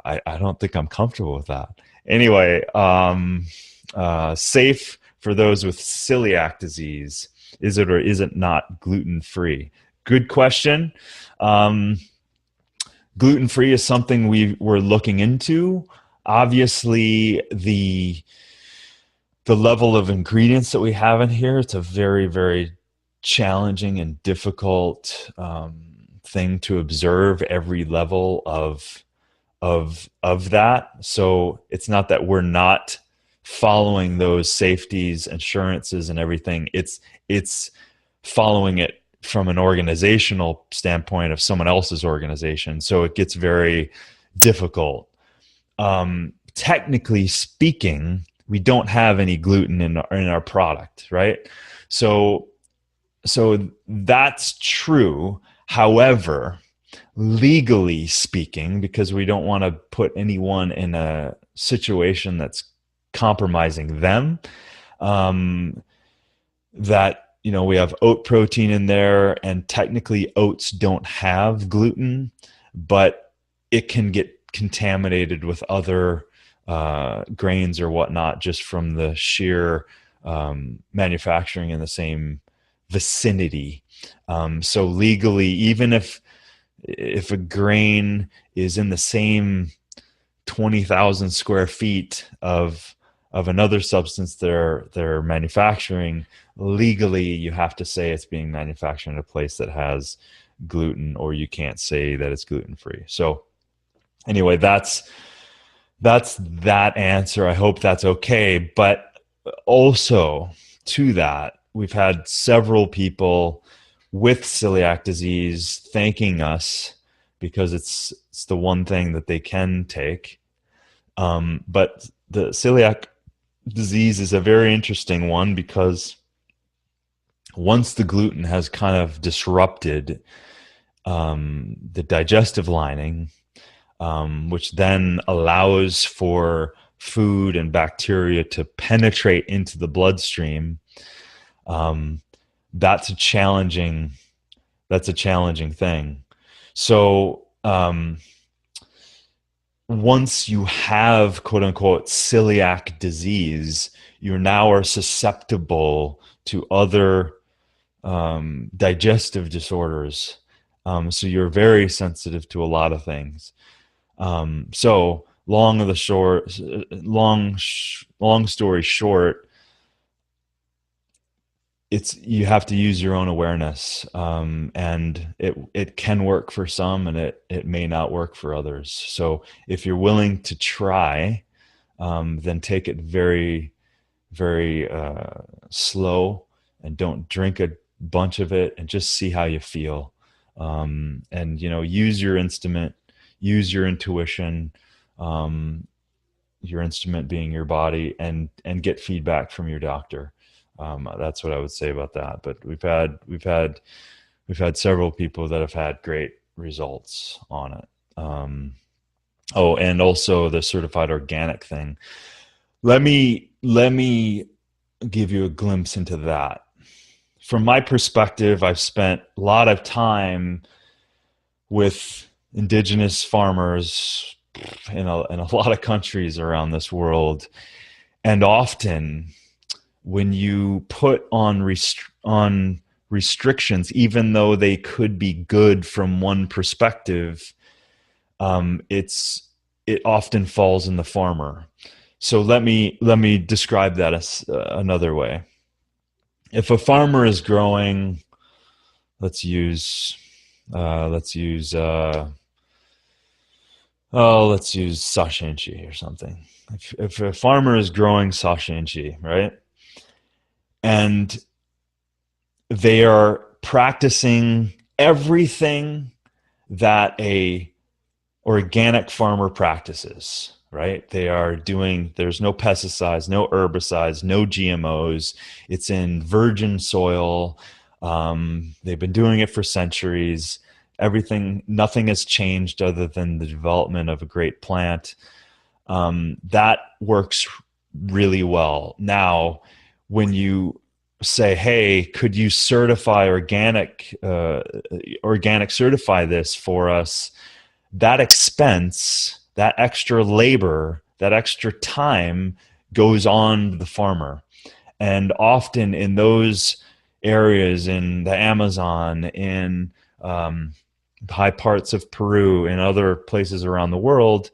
I don't think I'm comfortable with that. Anyway, safe for those with celiac disease. Is it or is it not gluten free? Good question. Um, Gluten free is something we're looking into. Obviously, the level of ingredients that we have in here, it's a very, very challenging and difficult thing to observe every level of that. So it's not that we're not following those safeties, assurances, and everything. It's following it from an organizational standpoint of someone else's organization. So it gets very difficult. Technically speaking, we don't have any gluten in our product, right? So that's true. However, legally speaking, because we don't want to put anyone in a situation that's compromising them, that we have oat protein in there, and technically oats don't have gluten, but it can get contaminated with other grains or whatnot just from the sheer manufacturing in the same vicinity. So legally, even if a grain is in the same 20,000 square feet of another substance they're manufacturing, legally you have to say it's being manufactured in a place that has gluten, or you can't say that it's gluten free. So anyway, that's that answer. I hope that's okay. But also to that, we've had several people with celiac disease thanking us because it's the one thing that they can take. But the celiac disease is a very interesting one because once the gluten has kind of disrupted the digestive lining, which then allows for food and bacteria to penetrate into the bloodstream, that's a challenging thing. So once you have quote unquote celiac disease, you now are susceptible to other digestive disorders. So you're very sensitive to a lot of things. So long story short, you have to use your own awareness, and it can work for some, and it may not work for others. So if you're willing to try, then take it very, very slow, and don't drink a bunch of it, and just see how you feel. And use your instrument, use your intuition, your instrument being your body, and get feedback from your doctor. That's what I would say about that. But we've had several people that have had great results on it. Oh, and also the certified organic thing. Let me give you a glimpse into that. From my perspective, I've spent a lot of time with indigenous farmers in a lot of countries around this world, and often when you put on restrictions, even though they could be good from one perspective, it often falls in the farmer. So let me describe that as another way. If a farmer is growing, let's use sashenchi or something. If a farmer is growing sashenchi, right, and they are practicing everything that a organic farmer practices, right? There's no pesticides, no herbicides, no GMOs. It's in virgin soil. They've been doing it for centuries. Nothing has changed other than the development of a great plant. That works really well. Now, when you say, hey, could you certify organic certify this for us? That expense that extra labor, that extra time goes on the farmer. And often in those areas, in the Amazon, in high parts of Peru, and other places around the world,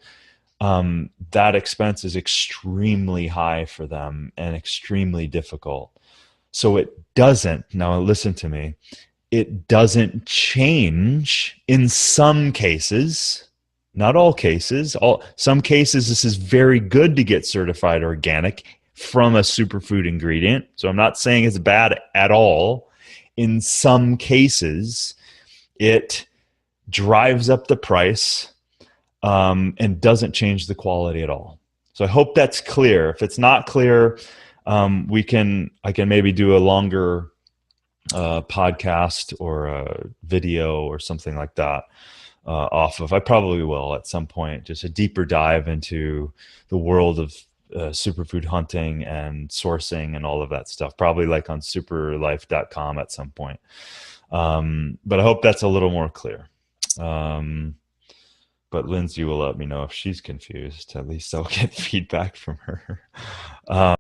that expense is extremely high for them and extremely difficult. So it doesn't, now listen to me, it doesn't change in some cases, not all cases. Some cases, this is very good to get certified organic from a superfood ingredient. So I'm not saying it's bad at all. In some cases, it drives up the price and doesn't change the quality at all. So I hope that's clear. If it's not clear, I can maybe do a longer podcast or a video or something like that off of. I probably will at some point, just a deeper dive into the world of superfood hunting and sourcing and all of that stuff, probably like on superlife.com at some point. But I hope that's a little more clear. But Lindsay will let me know if she's confused. At least I'll get feedback from her.